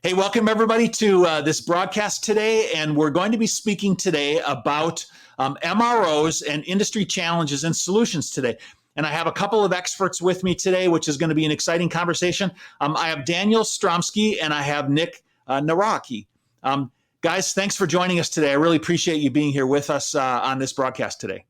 Hey, welcome everybody to this broadcast today. And we're going to be speaking today about MROs and industry challenges and solutions today. And I have a couple of experts with me today, which is going to be an exciting conversation. I have Daniel Stromsky and I have Nick Naraki. Guys, thanks for joining us today. I really appreciate you being here with us on this broadcast today.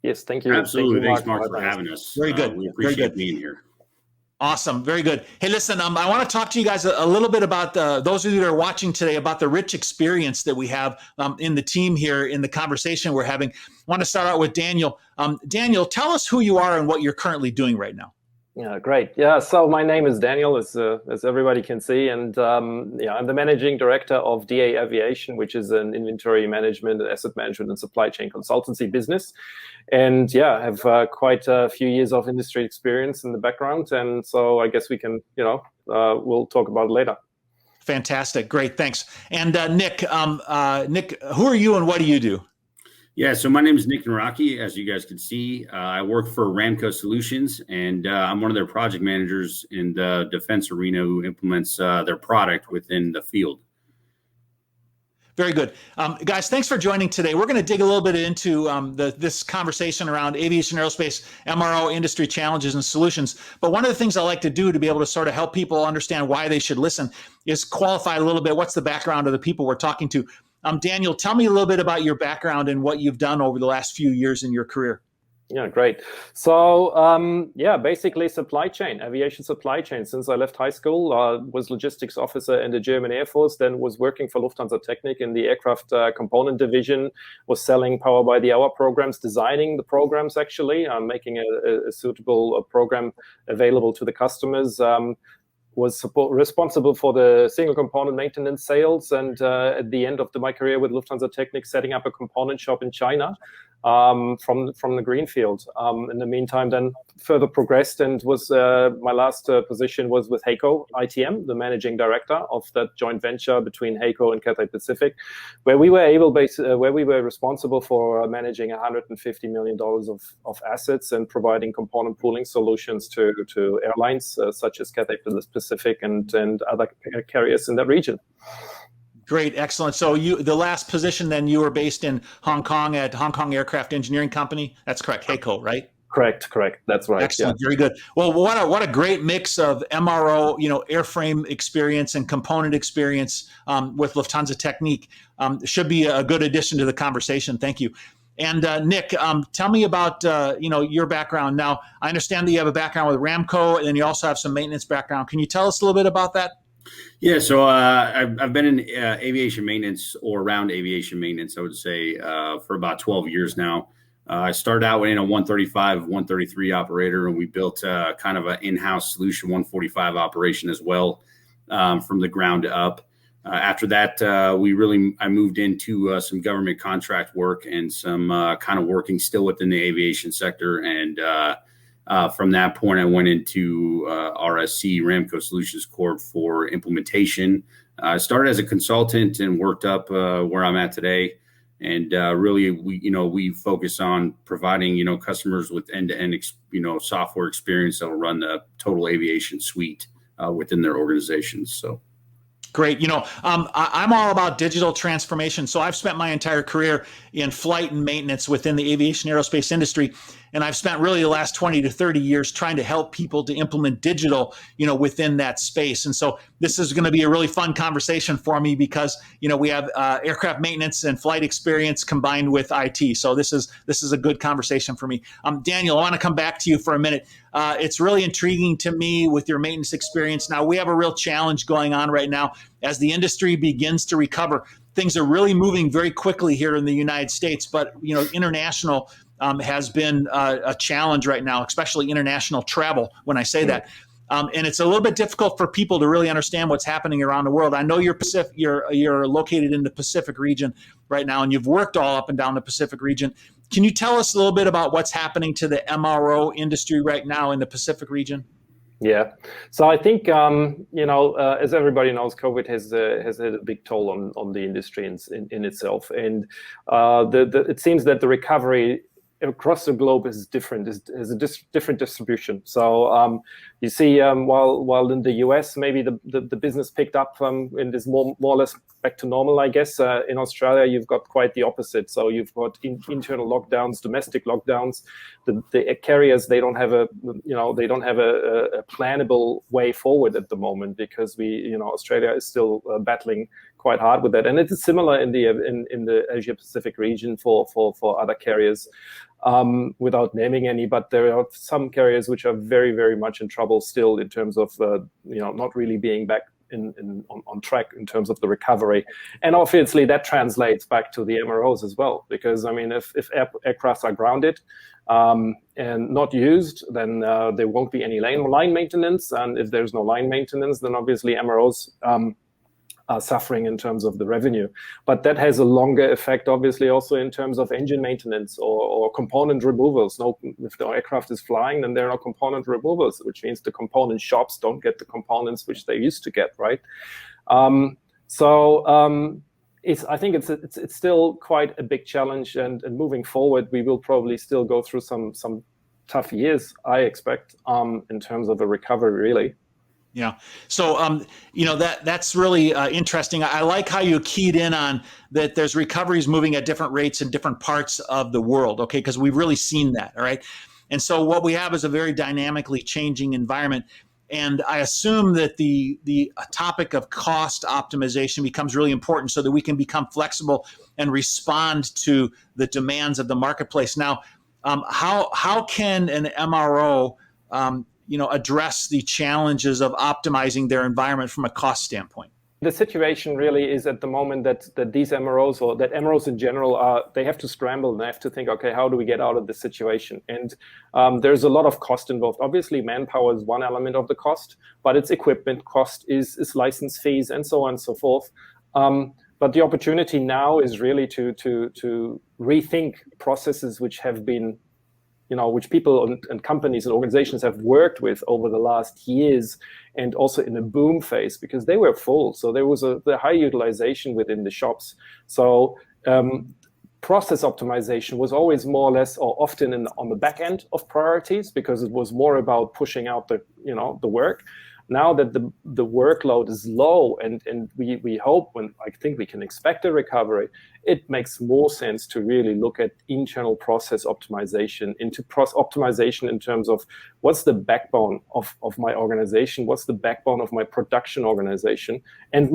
Yes, thank you. Absolutely. Thanks, Mark, for having us. Very good. We appreciate being here. Awesome. Very good. Hey, listen, I want to talk to you guys a little bit about those of you that are watching today about the rich experience that we have in the team here in the conversation we're having. I want to start out with Daniel. Daniel, tell us who you are and what you're currently doing right now. Yeah, great. Yeah, so my name is Daniel, as everybody can see, and I'm the managing director of DA Aviation, which is an inventory management, asset management, and supply chain consultancy business. And I have quite a few years of industry experience in the background, and so I guess we can, we'll talk about it later. Fantastic, great, thanks. And Nick, who are you and what do you do? Yeah, so my name is Nick Naraki. As you guys can see, I work for Ramco Solutions, and I'm one of their project managers in the defense arena who implements their product within the field. Very good. Guys, thanks for joining today. We're going to dig a little bit into this conversation around aviation aerospace, MRO industry challenges and solutions. But one of the things I like to do to be able to sort of help people understand why they should listen is qualify a little bit what's the background of the people we're talking to. Daniel, tell me a little bit about your background and what you've done over the last few years in your career. Yeah, great. So, basically supply chain, aviation supply chain. Since I left high school, was logistics officer in the German Air Force, then was working for Lufthansa Technik in the aircraft component division, was selling power by the hour programs, designing the programs actually, making a suitable program available to the customers. Was responsible for the single component maintenance sales, and at the end of my career with Lufthansa Technik, setting up a component shop in China from the greenfield. In the meantime, then further progressed and was my last position was with HAECO ITM, the managing director of that joint venture between HAECO and Cathay Pacific, where we were responsible for managing $150 million of assets and providing component pooling solutions to airlines such as Cathay Pacific and other carriers in that region. Great, excellent. So the last position then you were based in Hong Kong at Hong Kong Aircraft Engineering Company. That's correct, HAECO, right? Correct. That's right. Excellent, Very good. Well, what a great mix of MRO, airframe experience and component experience with Lufthansa Technik. Should be a good addition to the conversation. Thank you. And Nick, tell me about your background. Now, I understand that you have a background with Ramco, and then you also have some maintenance background. Can you tell us a little bit about that? Yeah, so I've been in aviation maintenance or around aviation maintenance, I would say, for about 12 years now. I started out in a 135, 133 operator, and we built kind of an in-house solution 145 operation as well from the ground up. After that, I moved into some government contract work and some kind of working still within the aviation sector. And from that point, I went into RSC, Ramco Solutions Corp, for implementation. I started as a consultant and worked up where I'm at today. And really, we focus on providing, customers with end-to-end, software experience that will run the total aviation suite within their organizations. So. Great. I'm all about digital transformation. So I've spent my entire career in flight and maintenance within the aviation aerospace industry. And I've spent really the last 20 to 30 years trying to help people to implement digital, within that space. And so this is going to be a really fun conversation for me because, we have aircraft maintenance and flight experience combined with IT. So this is a good conversation for me. Daniel, I want to come back to you for a minute. It's really intriguing to me with your maintenance experience. Now, we have a real challenge going on right now as the industry begins to recover. Things are really moving very quickly here in the United States, but international has been a challenge right now, especially international travel. When I say that, and it's a little bit difficult for people to really understand what's happening around the world. I know you're located in the Pacific region right now, and you've worked all up and down the Pacific region. Can you tell us a little bit about what's happening to the MRO industry right now in the Pacific region? Yeah, so I think as everybody knows, COVID has had a big toll on the industry in itself, and it seems that the recovery across the globe is different, is a different distribution. So you see, while in the US, maybe the business picked up and is more or less back to normal, I guess. In Australia, you've got quite the opposite. So you've got internal lockdowns, domestic lockdowns. The carriers, they don't have a plannable way forward at the moment, because Australia is still battling quite hard with that, and it is similar in the Asia Pacific region for other carriers, without naming any. But there are some carriers which are very, very much in trouble still in terms of not really being back on track in terms of the recovery, and obviously that translates back to the MROs as well. Because I mean, if aircraft are grounded and not used, then there won't be any line maintenance, and if there's no line maintenance, then obviously MROs are suffering in terms of the revenue. But that has a longer effect, obviously, also in terms of engine maintenance or component removals. If the aircraft is flying, then there are component removals, which means the component shops don't get the components which they used to get, right? I think it's still quite a big challenge, and moving forward, we will probably still go through some tough years, I expect, in terms of a recovery, really. Yeah. So, that's really interesting. I like how you keyed in on that there's recoveries moving at different rates in different parts of the world, okay? Because we've really seen that, all right? And so what we have is a very dynamically changing environment. And I assume that the topic of cost optimization becomes really important so that we can become flexible and respond to the demands of the marketplace. Now, how can an MRO address the challenges of optimizing their environment from a cost standpoint? The situation really is at the moment that these MROs, or that MROs in general, they have to scramble, and they have to think, okay, how do we get out of this situation? And there's a lot of cost involved. Obviously, manpower is one element of the cost, but it's equipment cost, is license fees, and so on and so forth. But the opportunity now is really to rethink processes which have been, which people and companies and organizations have worked with over the last years, and also in a boom phase, because they were full. So there was the high utilization within the shops. So process optimization was always more or less, or often on the back end of priorities, because it was more about pushing out the work. Now that the workload is low, and we hope, I think we can expect a recovery, it makes more sense to really look at internal process optimization, optimization in terms of what's the backbone of my organization, what's the backbone of my production organization, and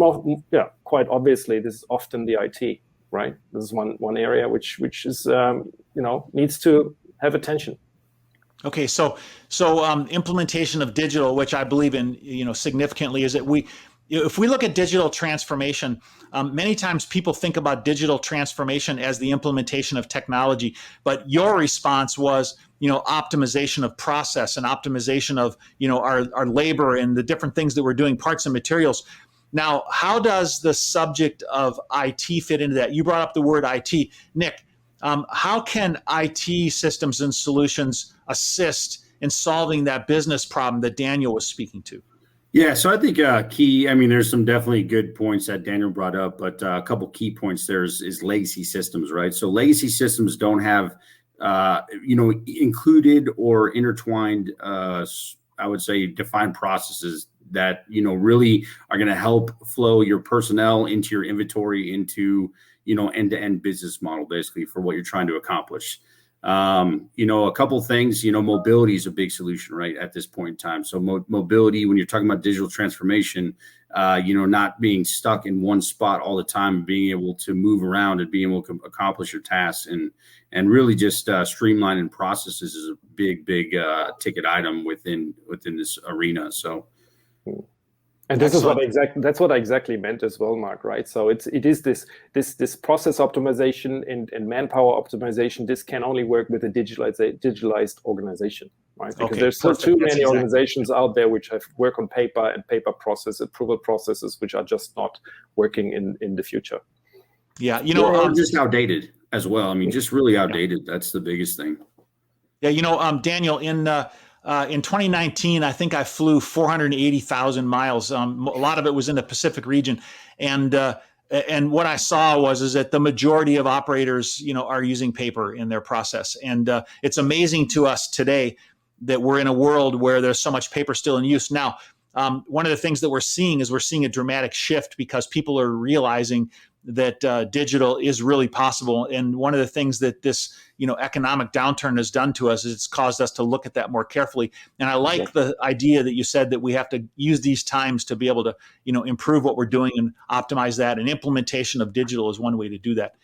quite obviously this is often the IT, right? This is one area which is needs to have attention. Okay, so implementation of digital, which I believe in, significantly, is that if we look at digital transformation, many times people think about digital transformation as the implementation of technology, but your response was, optimization of process and optimization of, our labor and the different things that we're doing, parts and materials. Now, how does the subject of IT fit into that? You brought up the word IT. Nick, how can IT systems and solutions assist in solving that business problem that Daniel was speaking to? Yeah, so I think there's some definitely good points that Daniel brought up, but a couple key points there is legacy systems, right? So legacy systems don't have, included or intertwined, I would say, defined processes that, really are going to help flow your personnel into your inventory, into, end-to-end business model, basically, for what you're trying to accomplish. A couple things, mobility is a big solution, right, at this point in time. So mobility, when you're talking about digital transformation, not being stuck in one spot all the time, being able to move around and being able to accomplish your tasks, and really just streamlining processes is a big ticket item within this arena. So. And this Excellent. That's what I exactly meant as well, Mark, right? So it is this process optimization and manpower optimization. This can only work with a digitalized organization, right? Because there's still too many organizations out there which have work on paper and paper process approval processes, which are just not working in the future. Yeah, just outdated as well. I mean, just really outdated. Yeah. That's the biggest thing. Yeah, Daniel, in 2019, I think I flew 480,000 miles. A lot of it was in the Pacific region. And And what I saw is that the majority of operators, are using paper in their process. And it's amazing to us today that we're in a world where there's so much paper still in use. Now, one of the things that we're seeing a dramatic shift because people are realizing that digital is really possible. And one of the things that this, economic downturn has done to us is it's caused us to look at that more carefully. And I like the idea that you said that we have to use these times to be able to, improve what we're doing and optimize that. And implementation of digital is one way to do that.